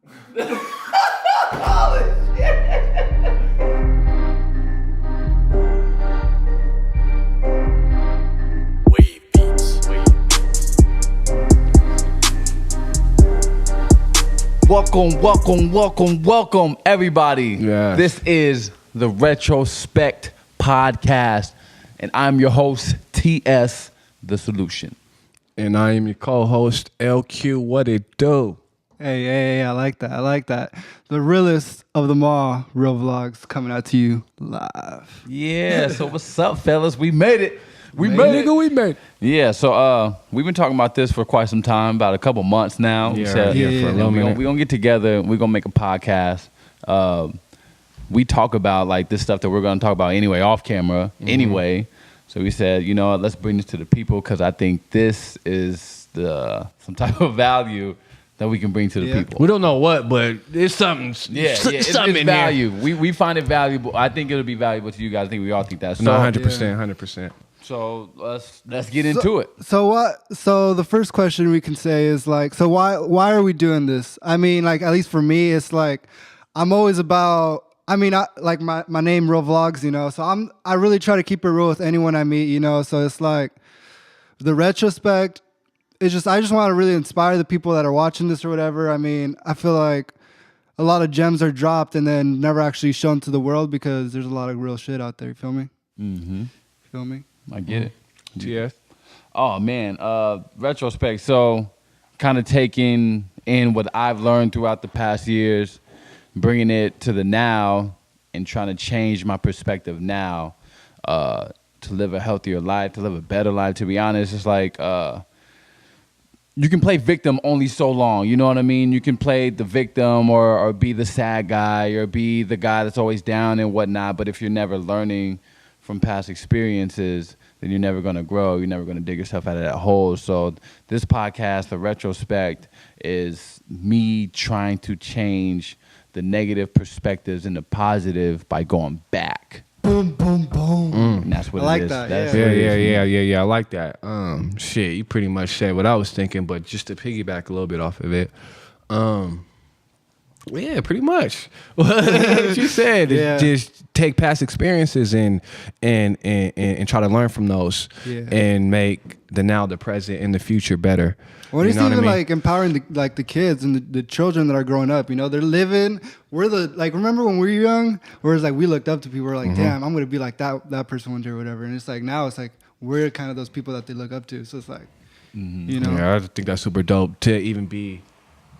Holy shit. Welcome, everybody. Yes. This is the Retrospect podcast, and I'm your host, T.S The Solution. And I am your co-host, LQ. What it do? Hey, I like that. The realest of them all, ReelVlogs, coming out to you live. Yeah, so what's up, fellas? We made it. We Nigga, made it. we made. Yeah, so we've been talking about this for quite some time, about a couple months now. We said, for a little minute. we're gonna get together. We're gonna make a podcast. We talk about like this stuff that we're gonna talk about anyway, off camera, anyway. So we said, you know what, let's bring this to the people because I think this is some type of value that we can bring to the people. We don't know what, but it's something. It's in value. We find it valuable. I think it'll be valuable to you guys. I think we all think that. So, No, 100%. So let's get into it. So the first question we can say is like, so why are we doing this? I mean, like at least for me, it's like I'm always about. I mean, like my name ReelVlogs, you know. So I really try to keep it real with anyone I meet, you know. So it's like the retrospect. I just want to really inspire the people that are watching this or whatever. I mean, I feel like a lot of gems are dropped and then never actually shown to the world because there's a lot of real shit out there. You feel me? Mm-hmm. Feel me? I get it. TS. Oh man, retrospect. So, kind of taking in what I've learned throughout the past years, bringing it to the now, and trying to change my perspective now to live a healthier life, to live a better life. To be honest, it's like you can play victim only so long. You know what I mean? You can play the victim or be the sad guy or be the guy that's always down and whatnot. But if you're never learning from past experiences, then you're never going to grow. You're never going to dig yourself out of that hole. So this podcast, the retrospect, is me trying to change the negative perspectives and the positive by going back. Boom, boom, boom. And that's what I like it is. that, That's yeah. what it is. Yeah. I like that. Shit, you pretty much said what I was thinking, but just to piggyback a little bit off of it. Yeah, pretty much. What you said. Yeah. Just take past experiences and try to learn from those, and make the now, the present, and the future better. What is You know even what I mean? like empowering the kids and the children that are growing up? You know, they're living. Remember when we were young? Where it's like we looked up to people. We're like, damn, I'm gonna be like that person one day or whatever. And it's like now it's like we're kind of those people that they look up to. So it's like, you know, Yeah, I think that's super dope to even be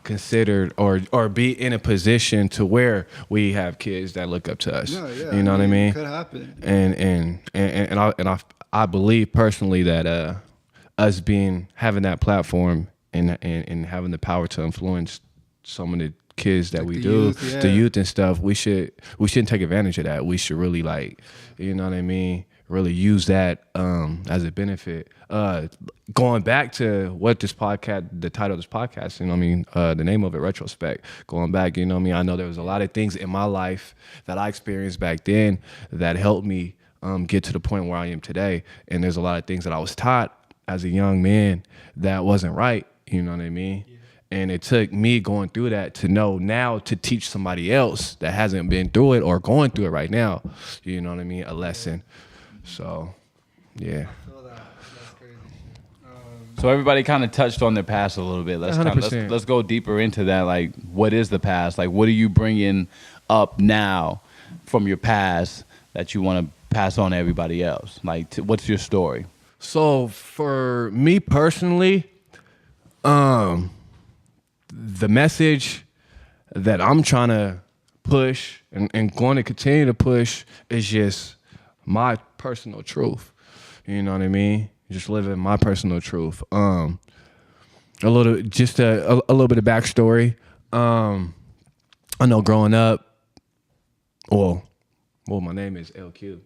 considered or be in a position to where we have kids that look up to us. Yeah, you know what I mean? It could happen. And I believe personally that us having that platform and having the power to influence some of the kids that Like we the do, youth, yeah. the youth and stuff, we shouldn't take advantage of that. We should really you know what I mean, really use that as a benefit. Going back to what this podcast, the title of this podcast, you know what I mean, the name of it, Retrospect. Going back, you know what I mean, I know there was a lot of things in my life that I experienced back then that helped me get to the point where I am today. And there's a lot of things that I was taught as a young man that wasn't right, you know what I mean? Yeah. And it took me going through that to know now to teach somebody else that hasn't been through it or going through it right now, you know what I mean, a lesson. So, yeah. That's crazy. So everybody kind of touched on their past a little bit. Let's 100%. let's go deeper into that. Like, what is the past? Like, what are you bringing up now from your past that you want to pass on to everybody else? Like, what's your story? So for me personally, the message that I'm trying to push and going to continue to push is just my personal truth. You know what I mean? Just living my personal truth. A little bit of backstory. I know growing up, well, my name is LQ,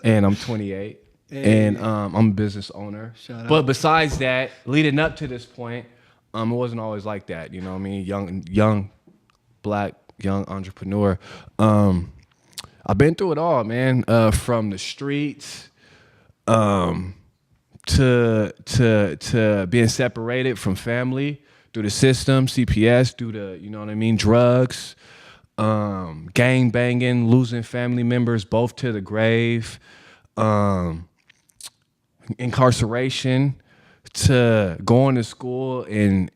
and I'm 28. And I'm a business owner. Shout out. But besides that, leading up to this point, it wasn't always like that. You know what I mean? Young black entrepreneur. I've been through it all, man. From the streets, to being separated from family through the system, CPS, through the, you know what I mean, drugs, gang banging, losing family members, both to the grave, incarceration, to going to school and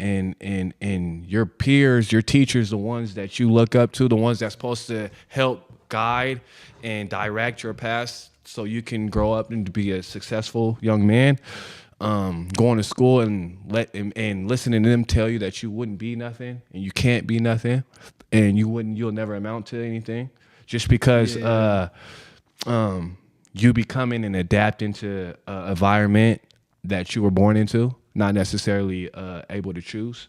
your peers, your teachers, the ones that you look up to, the ones that's supposed to help guide and direct your path so you can grow up and be a successful young man. Going to school and listening to them tell you that you wouldn't be nothing and you can't be nothing and you'll never amount to anything just because you becoming and adapting to an environment that you were born into, not necessarily able to choose.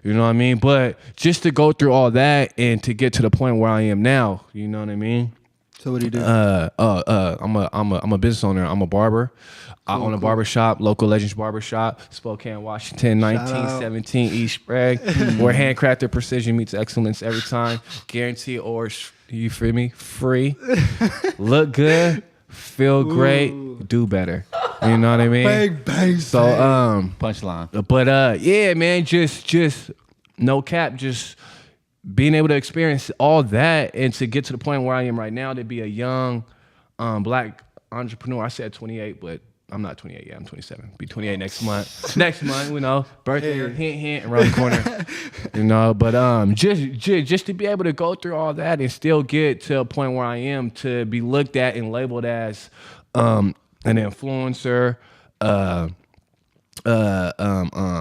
You know what I mean? But just to go through all that and to get to the point where I am now, you know what I mean? So what do you do? I'm a business owner. I'm a barber. I own a barbershop, Local Legends Barbershop, Spokane, Washington, 1917 East Sprague, where handcrafted precision meets excellence every time. Guarantee or, you feel me? Free. Look good. Feel great. Do better. You know what I mean? Bang, bang, so, Punchline. But yeah, man, just no cap, just being able to experience all that and to get to the point where I am right now, to be a young black entrepreneur. I said 28, but I'm not 28 yet. I'm 27. Be 28 next month. Next month, you know, birthday, hint, around the corner. You know, but just to be able to go through all that and still get to a point where I am to be looked at and labeled as an influencer,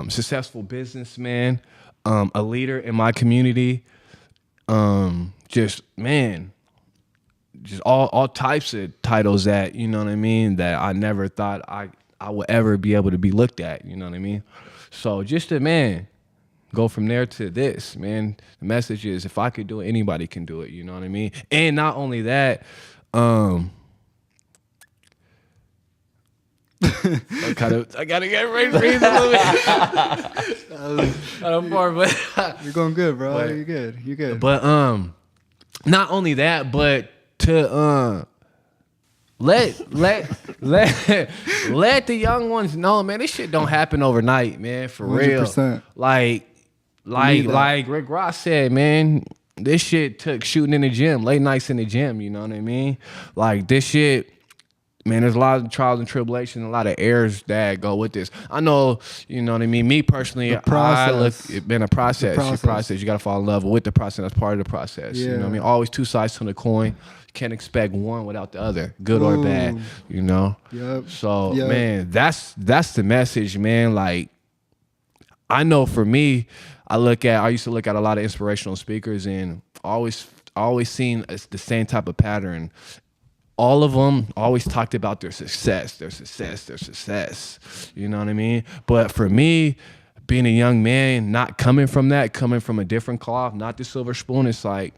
successful businessman, a leader in my community. Just all types of titles that, you know what I mean, that I never thought I would ever be able to be looked at, you know what I mean? So just to, go from there to this, man. The message is, if I could do it, anybody can do it, you know what I mean? And not only that, I gotta get ready to breathe a little bit. You're going good, bro. You're good. But not only that, but to let the young ones know, man, this shit don't happen overnight, man, for 100%. real. Like Rick Ross said, man, this shit took shooting in the gym, late nights in the gym, you know what I mean? Like this shit, man, there's a lot of trials and tribulations, a lot of errors that go with this. I know, you know what I mean? Me personally, it's been a process. You got to fall in love with the process. That's part of the process. Yeah. You know what I mean? Always two sides to the coin. You can't expect one without the other, good or bad, you know? Yep. So, man, that's the message, man. Like, I know for me, I used to look at a lot of inspirational speakers and always seen the same type of pattern. All of them always talked about their success. You know what I mean? But for me, being a young man, not coming from that, coming from a different cloth, not the silver spoon, it's like,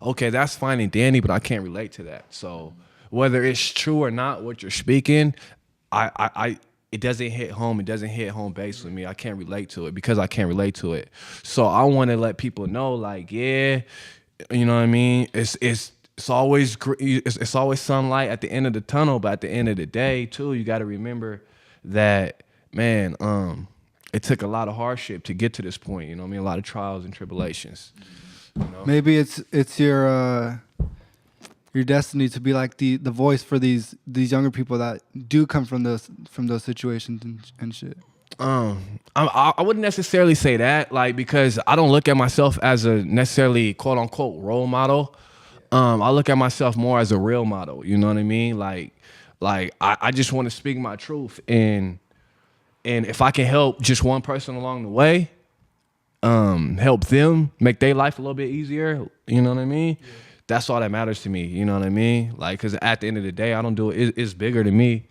okay, that's fine and dandy, but I can't relate to that. So whether it's true or not what you're speaking, it doesn't hit home. It doesn't hit home base with me. I can't relate to it because I can't relate to it. So I want to let people know, like, yeah, you know what I mean? It's always sunlight at the end of the tunnel, but at the end of the day, too, you got to remember that, man, it took a lot of hardship to get to this point. You know what I mean? A lot of trials and tribulations. You know? Maybe it's your destiny to be like the voice for these younger people that do come from those situations and shit. I wouldn't necessarily say that, like, because I don't look at myself as a necessarily quote unquote role model. I look at myself more as a real model. You know what I mean? Like I just want to speak my truth, and if I can help just one person along the way, help them make their life a little bit easier. You know what I mean? Yeah. That's all that matters to me. You know what I mean? Like, because at the end of the day, I don't do it. It's bigger than me.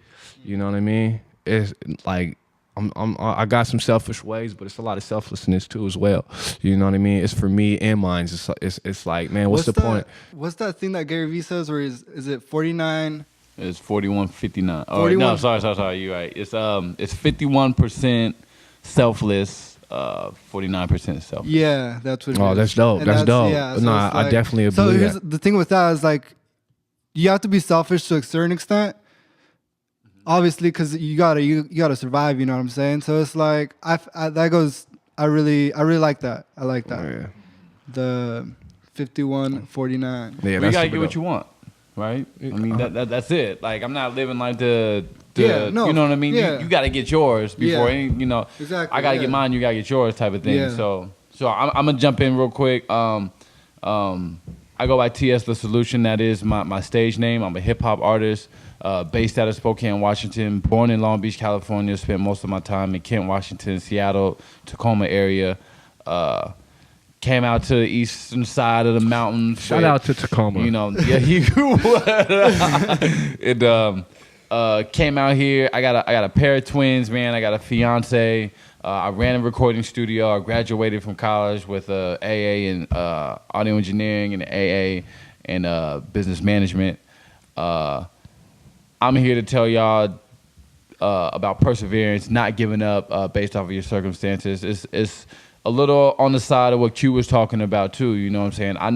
You know what I mean? It's like I got some selfish ways, but it's a lot of selflessness too as well. You know what I mean? It's for me and mine. It's like, man, what's the point? What's that thing that Gary Vee says? Where is it 49? It's 41-59. Oh no, sorry. You're right. It's 51% selfless, 49% self. Yeah, that's what it is. Oh, that's dope. That's dope. Yeah, so I definitely believe that. So the thing with that is, like, you have to be selfish to a certain extent, obviously, because you gotta survive. You know what I'm saying? So it's like that goes I really like that. I like that. Yeah. The 51-49. Yeah, You that's gotta super get what dope. you want, right? I mean, that's it. Like, I'm not living like Yeah, no, you know what I mean? yeah. You gotta get yours before Yeah. any, you know. Exactly, I gotta yeah. get mine. You gotta get yours, type of thing. Yeah. So I'm gonna jump in real quick. I go by T.S The Solution. That is my stage name. I'm a hip hop artist, based out of Spokane, Washington. Born in Long Beach, California. Spent most of my time in Kent, Washington, Seattle, Tacoma area. Came out to the eastern side of the mountains. Shout out to Tacoma. You know, yeah, it came out here. I got a pair of twins, man. I got a fiance. I ran a recording studio. I graduated from college with a AA in audio engineering and AA and business management. I'm here to tell y'all about perseverance, not giving up based off of your circumstances. It's a little on the side of what Q was talking about too. You know what I'm saying? I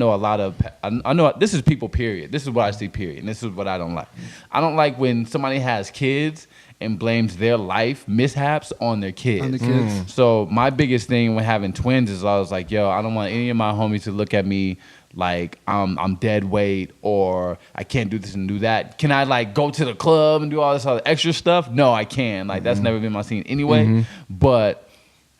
know this is people, period. This is what I see, period. And this is what I don't like. I don't like when somebody has kids and blames their life mishaps on their kids. On the kids. So my biggest thing when having twins is I was like, yo, I don't want any of my homies to look at me like I'm dead weight or I can't do this and do that. Can I like go to the club and do all this other extra stuff? No, I can't. Like that's never been my scene anyway. But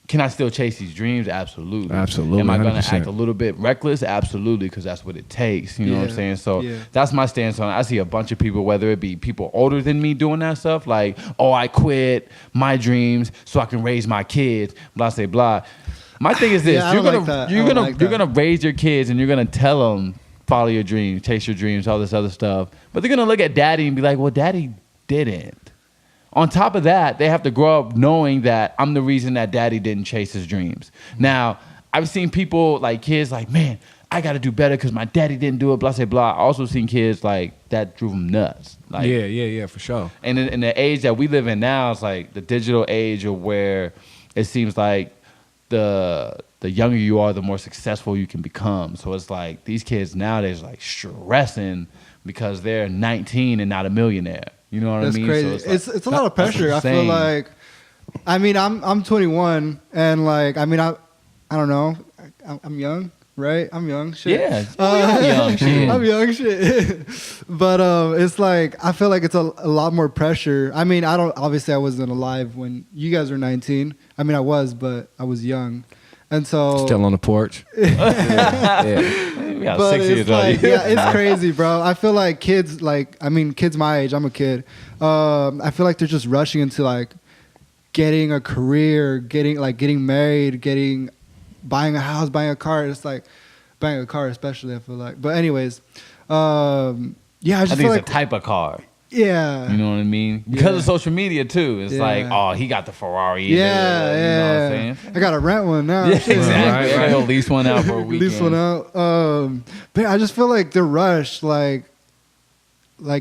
can I still chase these dreams? Absolutely. Absolutely, Am I going to 100%. act a little bit reckless? Absolutely, because that's what it takes. You know what I'm Yeah, saying? So yeah. that's my stance on it. I see a bunch of people, whether it be people older than me doing that stuff, like, oh, I quit my dreams so I can raise my kids, blah, say, blah. My thing is this. Yeah, I you're don't gonna like that. I you're don't gonna like you're that. gonna raise your kids and you're gonna tell them follow your dreams, chase your dreams, all this other stuff. But they're gonna look at daddy and be like, well, daddy didn't. On top of that, they have to grow up knowing that I'm the reason that daddy didn't chase his dreams. Now, I've seen people, like kids, like, man, I got to do better because my daddy didn't do it, blah, blah, blah. I also seen kids, like, that drove them nuts. Like, Yeah, for sure. and in the age that we live in now, it's like the digital age of where it seems like the younger you are, the more successful you can become. So it's like these kids nowadays are like stressing because they're 19 and not a millionaire. You know what That's I mean? crazy. So it's, like, It's a lot of pressure. I feel insane. like, I mean, I'm 21 and like, I mean, I don't know. I'm young, right? I'm young. Shit. Yeah, you're young shit. I'm young shit. But it's like I feel like it's a lot more pressure. I mean, obviously I wasn't alive when you guys were 19. I mean, I was, but I was young. And so Still on the porch. yeah. We got but 6 years it's like, old. yeah, it's crazy, bro. I feel like kids my age, I'm a kid. I feel like they're just rushing into like getting a career, getting married, buying a house, buying a car. It's like buying a car, especially. I feel like. But anyways, yeah, I I just think feel it's like a type of car. yeah, You know what I mean? Because Yeah. of social media too. It's Yeah. like, oh, he got the Ferrari. yeah, You know what I'm yeah. saying? I gotta rent one now. Yeah, Shit. exactly. Right. He'll lease one out for a weekend. Lease one out. But I just feel like they're rushed. Like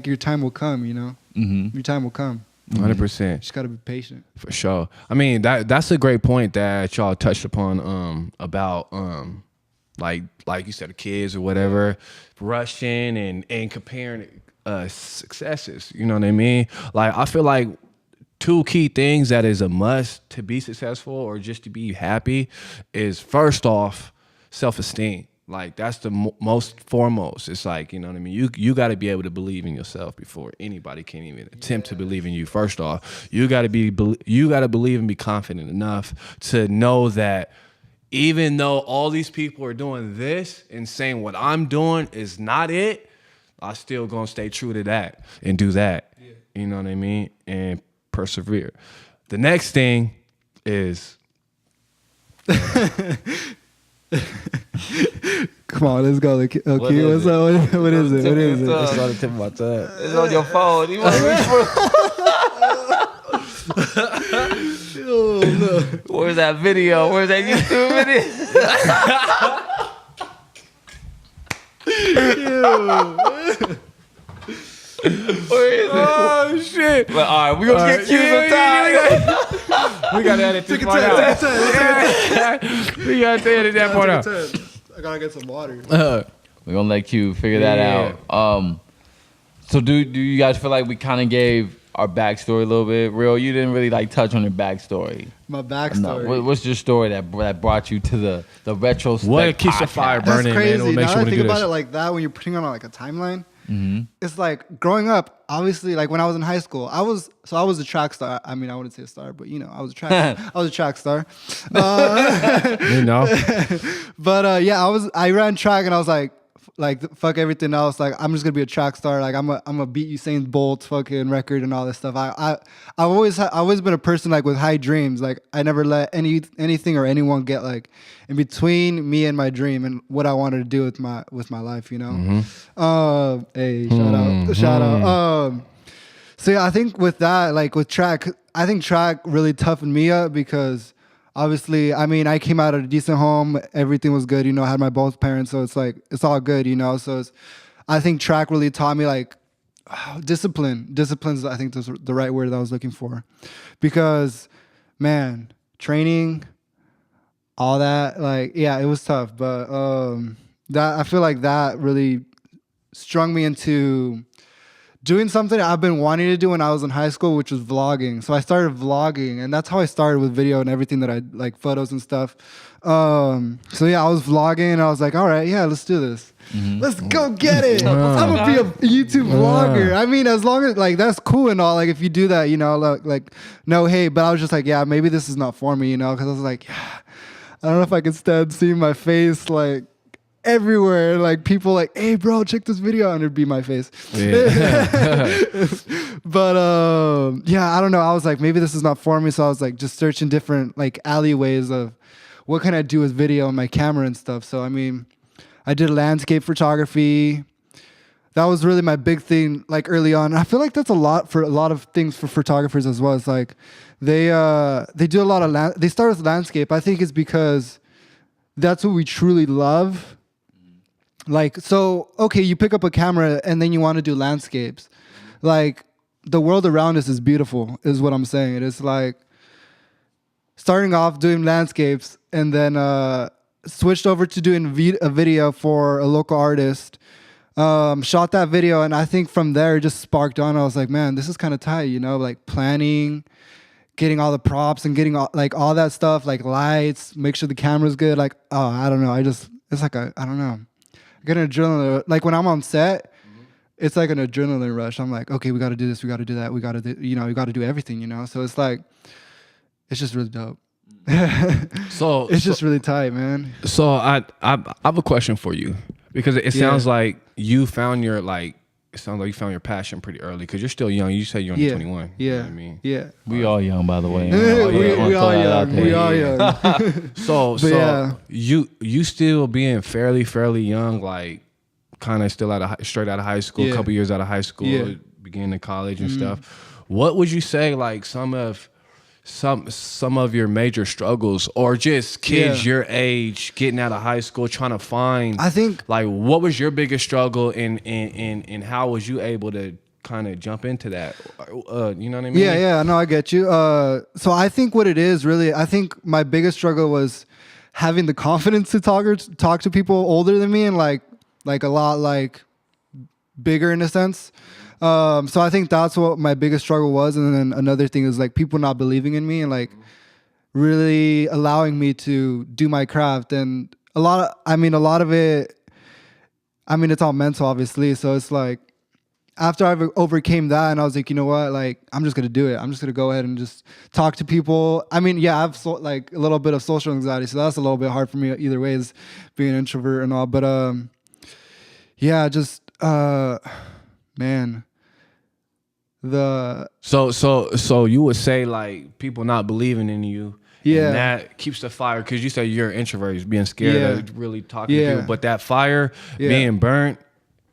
your time will come. You know, Mm-hmm. your time will come. 100%. Just gotta be patient. For sure. I mean, that's a great point that y'all touched upon about like you said, the kids or whatever, rushing and comparing successes. You know what I mean? Like, I feel like two key things that is a must to be successful or just to be happy is, first off, self-esteem. Like, that's the most foremost. It's like, you know what I mean? You got to be able to believe in yourself before anybody can even attempt to believe in you. First off, you got to believe and be confident enough to know that even though all these people are doing this and saying what I'm doing is not it, I still gonna stay true to that and do that. Yeah. You know what I mean? And persevere. The next thing is Come on, let's go. Okay, What is what's up? What is it? What is it? It's on the tip of my tongue. It's on your phone. You want to reach for Oh, no. Where's that video? Where's that YouTube video? Where is it? Oh shit! But, all right, we're going to get cues on time. We gotta edit this Take a part 10, out. take a 10. We gotta edit that part out. I gotta get some water. We're going to let Q figure that Yeah. out. So do you guys feel like we kind of gave our backstory a little bit? Real, you didn't really like touch on your backstory. My backstory. No. What's your story that brought you to the Retrospect? What keeps the podcast? fire That's burning, crazy. man? What makes Now you that I want to think do about this? it like that, when you're putting on like a timeline, it's like growing up. Obviously, like when I was in high school, I was a track star. I mean, I wouldn't say a star, but you know, I was a track star. You know, But yeah, I ran track, and I was like fuck everything else. Like I'm just gonna be a track star. Like I'm a beat Usain Bolt fucking record and all this stuff. I've always been a person like with high dreams. Like I never let anything or anyone get like in between me and my dream and what I wanted to do with my life. You know. Hey, shout out. So yeah, I think with that, like with track, I think track really toughened me up because obviously, I mean, I came out of a decent home. Everything was good. You know, I had my both parents. So it's like, it's all good, you know? So I think track really taught me like discipline. Discipline's, I think, the right word that I was looking for. Because, man, training, all that, like, yeah, it was tough. But that I feel like that really strung me into doing something I've been wanting to do when I was in high school, which was vlogging. So I started vlogging, and that's how I started with video and everything that I like, photos and stuff. So yeah, I was vlogging, and I was like, all right, yeah, let's do this. Let's go get it. I'm gonna be a YouTube vlogger. I mean, as long as like that's cool and all. Like if you do that, you know, like no hate. But I was just like, yeah, maybe this is not for me, you know, because I was like, yeah, I don't know if I can stand seeing my face like everywhere, like people like, hey bro, check this video, and it'd be my face. But yeah, I don't know, I was like, maybe this is not for me. So I was like just searching different like alleyways of what can I do with video and my camera and stuff. So I mean, I did landscape photography. That was really my big thing like early on. And I feel like that's a lot of things for photographers as well. It's like they do a lot of they start with landscape. I think it's because that's what we truly love. Like, so, okay, you pick up a camera and then you want to do landscapes. Like, the world around us is beautiful, is what I'm saying. It is like starting off doing landscapes and then switched over to doing a video for a local artist. Shot that video, and I think from there it just sparked on. I was like, man, this is kind of tight, you know, like planning, getting all the props and getting all that stuff, like lights, make sure the camera's good. Like, oh, I don't know. It's like I don't know. I get an adrenaline. Like when I'm on set, it's like an adrenaline rush. I'm like, okay, we got to do this. We got to do that. We got to do, you know, we got to do everything, you know? So it's like, it's just really dope. So it's just really tight, man. So I have a question for you, because it sounds like you found your passion pretty early, because you're still young. You say you're only 21. Yeah. You know what I mean? Yeah. We all young, by the way. We all young. We all young. So yeah. you still being fairly young, like kind of still straight out of high school, a couple years out of high school, beginning of college and stuff. What would you say like some of your major struggles, or just kids your age getting out of high school trying to find, I think, like, what was your biggest struggle, and how was you able to kind of jump into that? You know what I mean? Yeah, no, I get you. So I think what it is really, I think my biggest struggle was having the confidence to talk to people older than me and like a lot like bigger in a sense. So I think that's what my biggest struggle was. And then another thing is like people not believing in me and like really allowing me to do my craft. And a lot of it, it's all mental, obviously. So it's like, after I overcame that and I was like, you know what, like, I'm just going to do it. I'm just going to go ahead and just talk to people. I mean, yeah, I have like a little bit of social anxiety. So that's a little bit hard for me either way, is being an introvert and all. But yeah, just, man. So you would say like people not believing in you, and that keeps the fire, because you say you're an introvert, you're being scared of really talking to people, but that fire being burnt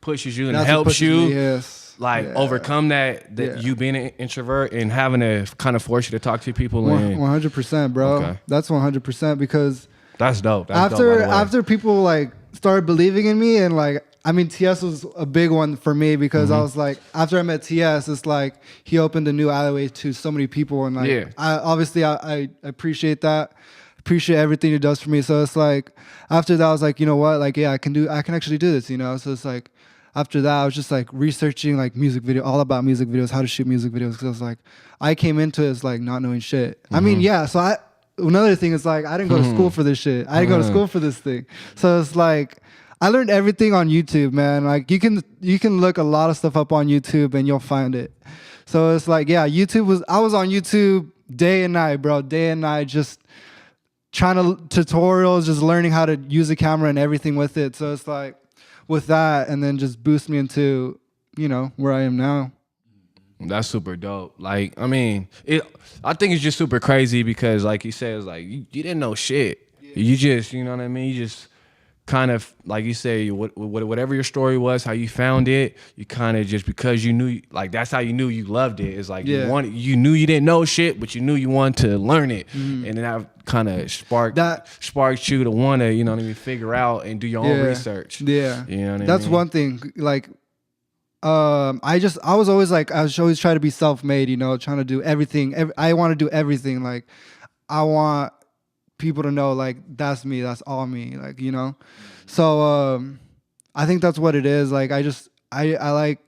pushes you and helps you overcome that you being an introvert and having to kind of force you to talk to people. 100%, bro. Okay. That's 100%, because that's dope. After people like started believing in me, and like, I mean, T.S was a big one for me, because I was like, after I met T.S, it's like he opened a new alleyway to so many people, and like, I appreciate that, appreciate everything he does for me. So it's like, after that, I was like, you know what, like, yeah, I can actually do this, you know. So it's like, after that, I was just like researching like music video, all about music videos, how to shoot music videos. Because I was like, I came into it as like not knowing shit. I mean, yeah. So another thing is like I didn't go to school for this shit. I didn't go to school for this thing. So it's like I learned everything on YouTube, man. Like you can look a lot of stuff up on YouTube and you'll find it. So it's like, yeah, I was on YouTube day and night, bro, day and night, just trying to tutorials, just learning how to use a camera and everything with it. So it's like with that, and then just boost me into, where I am now. That's super dope. Like, I mean, I think it's just super crazy because, like you said, it's like you didn't know shit. Yeah. You just, you know what I mean? You just kind of, like you say, whatever your story was, how you found it, you kind of just, because you knew, like, that's how you knew you loved it. It's like you knew you didn't know shit, but you knew you wanted to learn it. And then that kind of sparked you to want to, you know what I mean, figure out and do your own research. Yeah. You know what I mean? That's one thing. Like, I was always like, I was always trying to be self-made, trying to do everything. I want to do everything. Like, I want people to know, like, that's me, that's all me, like, So I think that's what it is. Like, I like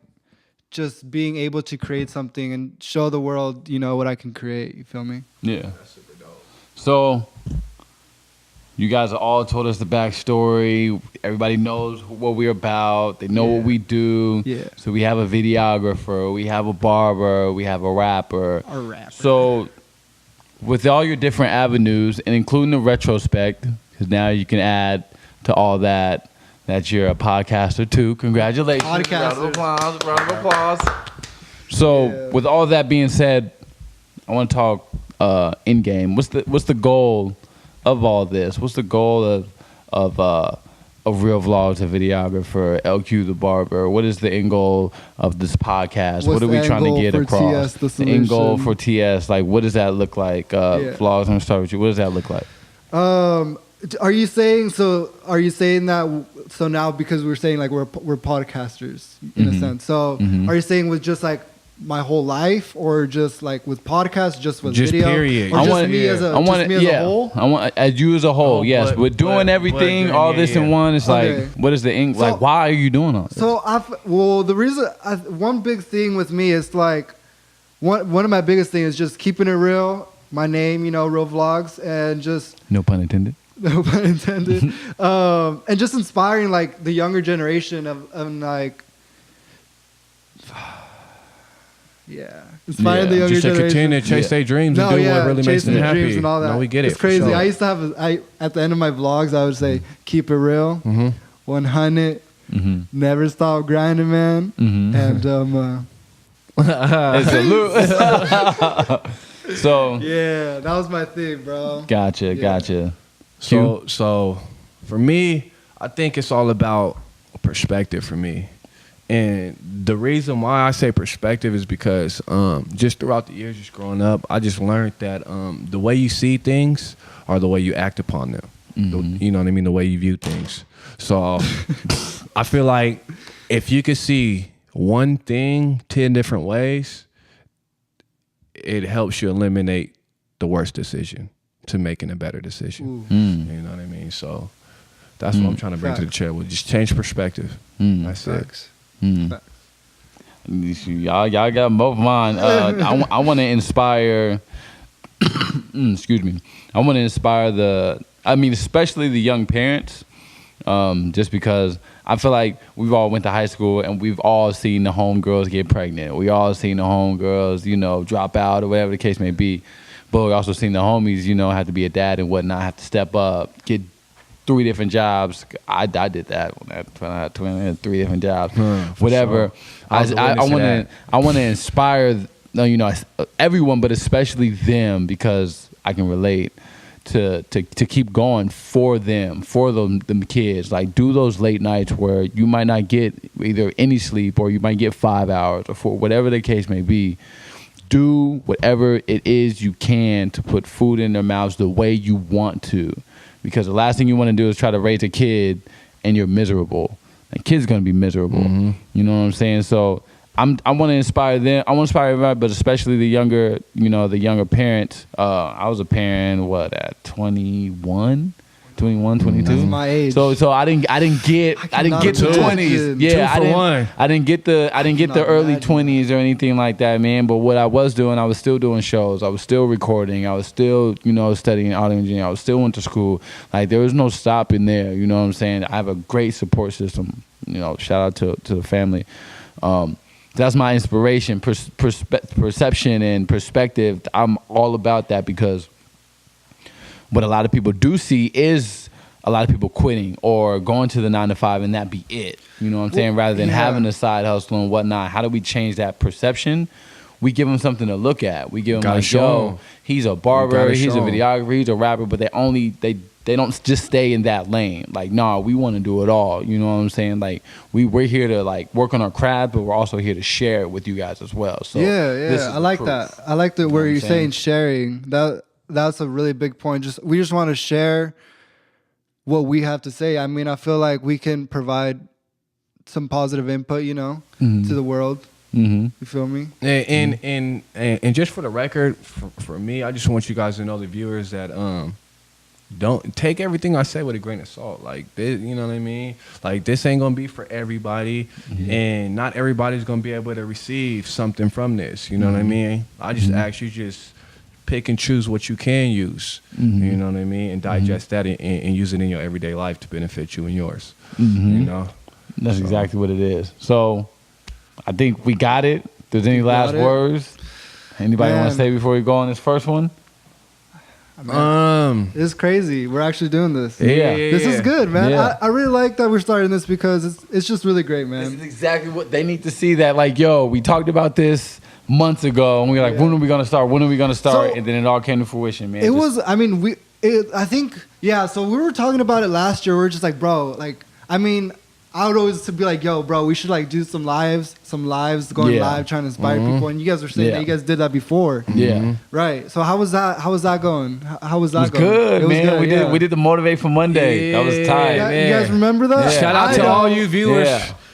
just being able to create something and show the world, what I can create. You feel me? Yeah. That's super dope. So you guys all told us the backstory. Everybody knows what we're about. They know what we do. Yeah. So we have a videographer, we have a barber, we have a rapper. So with all your different avenues, and including the Retrospect, because now you can add to all that you're a podcaster too. Congratulations. Podcaster. Round of applause. So with all that being said, I want to talk in game. What's the goal of all this? What's the goal of ReelVlogs, a videographer, LQ the barber? What is the end goal of this podcast? What are we trying to get across? TS The Solution? The end goal for TS, like, what does that look like? Vlogs, I'm gonna start with you. What does that look like? Are you saying that? So now, because we're saying like we're podcasters in a sense. So are you saying with just like my whole life, or just like with podcasts, just with video, period? Or just me as a whole? I want as you as a whole. Yes, we're doing everything, all this in one. It's like, what is the end? Like, why are you doing all this? So the reason, one big thing with me is like one of my biggest things is just keeping it real. My name, ReelVlogs, and just no pun intended. No pun intended. And just inspiring like the younger generation of like. Inspiring the younger just to generation. continue to chase their dreams and do what really makes them happy. And all that. No, we get it. It's crazy. Sure. I used to have at the end of my vlogs, I would say, keep it real, 100, never stop grinding, man. And So yeah, that was my thing, bro. Gotcha. So for me, I think it's all about perspective for me. And the reason why I say perspective is because just throughout the years, just growing up, I just learned that the way you see things are the way you act upon them. You know what I mean? The way you view things. So I feel like if you could see one thing 10 different ways, it helps you eliminate the worst decision to making a better decision. You know what I mean? So that's what I'm trying to bring to the chair. Just change perspective. That's it. Y'all got both mine. I want to inspire. Excuse me. I want to inspire especially the young parents. Just because I feel like we've all went to high school and we've all seen the homegirls get pregnant. We all seen the homegirls, drop out or whatever the case may be. But we also seen the homies, have to be a dad and whatnot, have to step up, get 3 different jobs. I did that when I had 3 different jobs. Whatever. Sure. I want to inspire, everyone, but especially them, because I can relate to keep going for them, for them kids. Like, do those late nights where you might not get either any sleep or you might get 5 hours, or for whatever the case may be. Do whatever it is you can to put food in their mouths the way you want to. Because the last thing you want to do is try to raise a kid and you're miserable. A kid's going to be miserable. You know what I'm saying? So I want to inspire them. I want to inspire everybody, but especially the younger parents. I was a parent, at 21? 21, 22. That's my age. So I didn't get the cannot 20s. imagine. Yeah, Two for one. I didn't get the cannot early imagine 20s or anything like that, man. But what I was doing, I was still doing shows. I was still recording. I was still, studying audio engineering. I was still went to school. Like there was no stopping there. You know what I'm saying? I have a great support system. Shout out to the family. That's my inspiration, perception and perspective. I'm all about that because what a lot of people do see is a lot of people quitting or going to the 9 to 5 and that be it. You know what I'm saying? Rather than having a side hustle and whatnot. How do we change that perception? We give them something to look at. We give them like, yo, he's a barber, he's a videographer, he's a rapper, but they don't just stay in that lane. Like, nah, we want to do it all. You know what I'm saying? Like, we're here to like work on our craft, but we're also here to share it with you guys as well. So I like that. I like the where you're saying sharing. That's a really big point. We just want to share what we have to say. I mean, I feel like we can provide some positive input, to the world. Mm-hmm. You feel me? And just for the record, for me, I just want you guys to know, the viewers, that don't take everything I say with a grain of salt. Like this, you know what I mean? Like this ain't gonna be for everybody, and not everybody's gonna be able to receive something from this. You know what I mean? I just ask you, just pick and choose what you can use. You know what I mean? And digest that and use it in your everyday life to benefit you and yours. That's exactly what it is. So I think we got it. If there's any last words anybody want to say before we go on this first one? It's crazy. We're actually doing this. This is good, man. I really like that we're starting this because it's just really great, man. This is exactly what they need to see. That like, yo, we talked about this months ago, and we were like, when are we gonna start? When are we gonna start? And then it all came to fruition, man. I think, so we were talking about it last year. We were just like, bro, like, I mean, I would always be like, yo, bro, we should like do some lives going live, trying to inspire people. And you guys were saying that you guys did that before. Right. So how was that going? How was that going? Good, man. We did the Motivate for Monday. That was tight. You guys remember that? Shout out to all you viewers.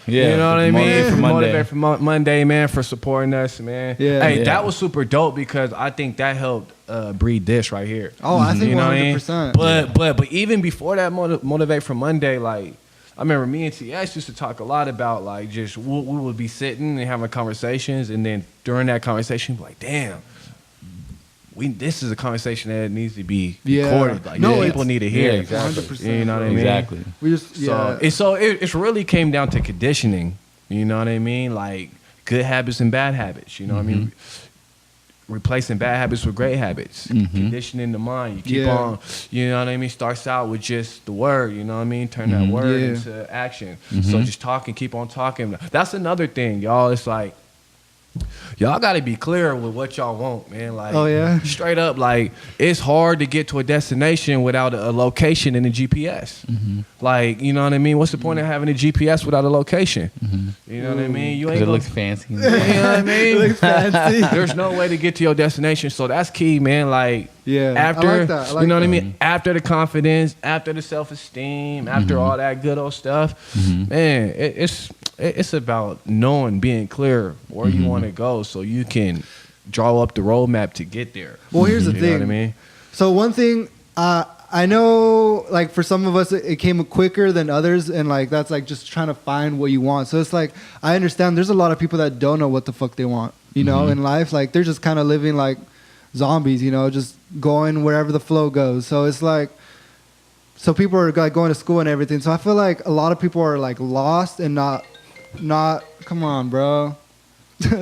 Yeah, you know what I mean? Motivate for Monday, man, for supporting us, man. That was super dope because I think that helped breed this right here. Oh, I think 100%. But even before that Motivate for Monday, like, I remember me and T.S used to talk a lot about like just we would be sitting and having conversations, and then during that conversation, we'd be like, damn, this is a conversation that needs to be recorded. Like people need to hear. Exactly. 100%. You know what I mean? Exactly. We just So it really came down to conditioning. You know what I mean? Like good habits and bad habits. You know what I mean? Replacing bad habits with great habits, conditioning the mind. You keep on, you know what I mean? Starts out with just the word, you know what I mean? Turn that word into action. So just talking, keep on talking. That's another thing, y'all. It's like, y'all got to be clear with what y'all want, man. Like, straight up, like, it's hard to get to a destination without a location and a GPS. Like, you know what I mean? What's the point of having a GPS without a location? You know what I mean? You ain't. It looks fancy. You know what I mean? It looks fancy. There's no way to get to your destination, so that's key, man. Like, after, I like that. you know what I mean? After the confidence, after the self-esteem, after all that good old stuff, man, it's about knowing, being clear where you want to go so you can draw up the roadmap to get there. Well, here's the thing. You know what I mean? So one thing, I know, like, for some of us, it came quicker than others, and, like, that's, like, just trying to find what you want. So it's, like, I understand there's a lot of people that don't know what the fuck they want, you know, in life. Like, they're just kind of living like zombies, you know, just going wherever the flow goes. So it's, like, so people are, like, going to school and everything. So I feel like a lot of people are, like, lost and not come on, bro. That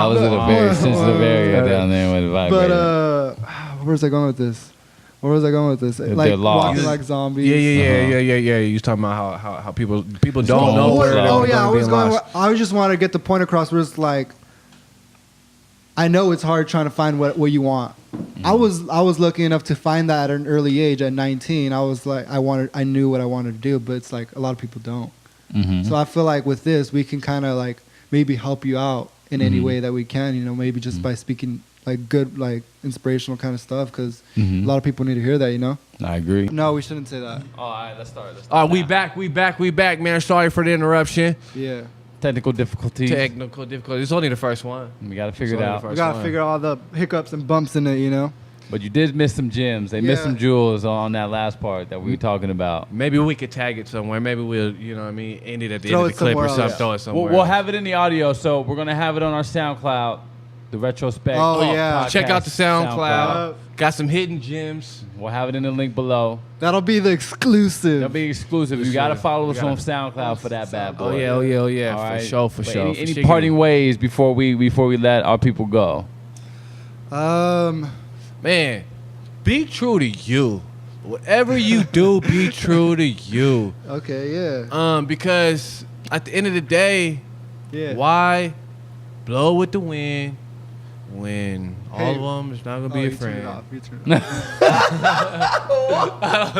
was in a very sensitive area down there with the vibrator. But where was I going with this? Like walking like zombies. Yeah. You was talking about how people don't know where they're I was just want to get the point across where it's like, I know it's hard trying to find what you want. I was lucky enough to find that at an early age. At 19, I was like, I knew what I wanted to do, but it's like a lot of people don't. So I feel like with this, we can kind of like maybe help you out in any way that we can, you know, maybe just by speaking like good, like inspirational kind of stuff, because a lot of people need to hear that, you know? I agree. No, we shouldn't say that. All right, let's start. We back, man. Sorry for the interruption. Yeah. Technical difficulties. It's only the first one. We got to figure it out. We got to figure all the hiccups and bumps in it, you know? But you did miss some gems. They missed Yeah. some jewels on that last part that we were talking about. Maybe we could tag it somewhere. Maybe we'll, you know what I mean, end it at the Throw end of it the clip or somewhere something. else. Throw it somewhere. We'll else. have it in the audio, so we're gonna have it on our SoundCloud, the Retrospect. Oh, yeah. podcast Check out the SoundCloud. SoundCloud. Got some hidden gems. We'll have it in the link below. That'll be the exclusive. That'll be exclusive. You For gotta sure. follow us You on gotta- SoundCloud for that bad boy. Oh yeah. All For right? sure, for But sure. Any For parting sure. ways before we let our people go? Man, be true to you. Whatever you do, be true to you. Okay, yeah. Because at the end of the day, Yeah. why blow with the wind when all Hey. of them is not gonna Oh, be you a turned friend? it off. You turned it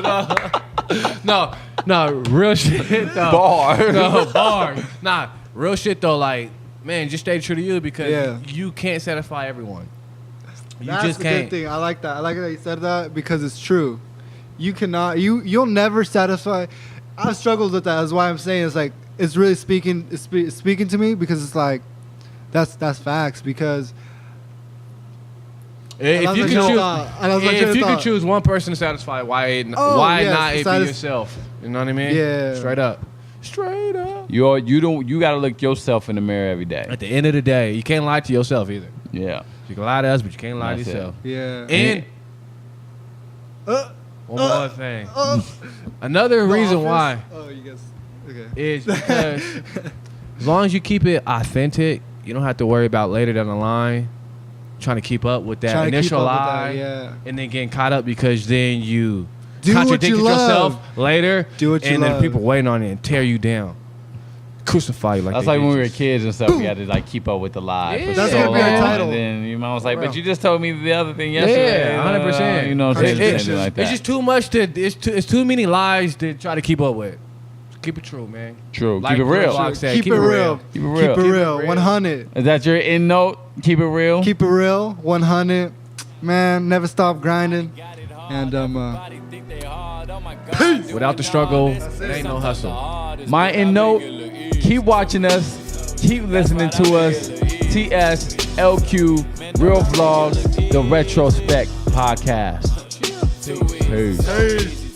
off. No, real shit though. Bar. No, bar. Nah, real shit though. Like, man, just stay true to you because Yeah. you can't satisfy everyone. You That's just the can't. good thing. I like that. I like that you said that because it's true. You cannot. You'll never satisfy. I've struggled with that. That's why I'm saying it's like it's really speaking. It's speaking to me because it's like that's facts. Because If you lost could my choose, thought. I lost my train if of you could thought. choose one person to satisfy, why yes, not it be satis- yourself? You know what I mean? Yeah. Straight up. Straight up. You gotta look yourself in the mirror every day. At the end of the day, you can't lie to yourself either. Yeah. You can lie to us, but you can't lie That's to it. yourself. yeah. And one more thing. Another The reason Office? why Oh, you guys. Okay. is because as long as you keep it authentic, you don't have to worry about later down the line trying to keep up with that Trying to keep initial up with lie, that, yeah. and then getting caught up because then you Do what contradicted you love. yourself later, Do what you and then love. people waiting on it and tear you down, crucify you like That's they like did when we were you. kids and stuff. We had to like keep up with the lie Yeah. for That's so gonna be our long. title. And then your mom was like, Bro. "But you just told me the other thing yesterday." Yeah, 100%. You know what I'm saying? It's Something like that. It's just too much to. It's too many lies to try to keep up with. Keep it true, man. True. Like Keep it real. ReelVlogs said, Keep it real. Keep it real. Keep it real. real. 100. Is that your end note? Keep it real. Keep it real. 100. Man, never stop grinding. And Without the struggle, there ain't no hustle. My end note, keep watching us, keep listening to us. TS, LQ, ReelVlogs, the Retrospect podcast. Peace.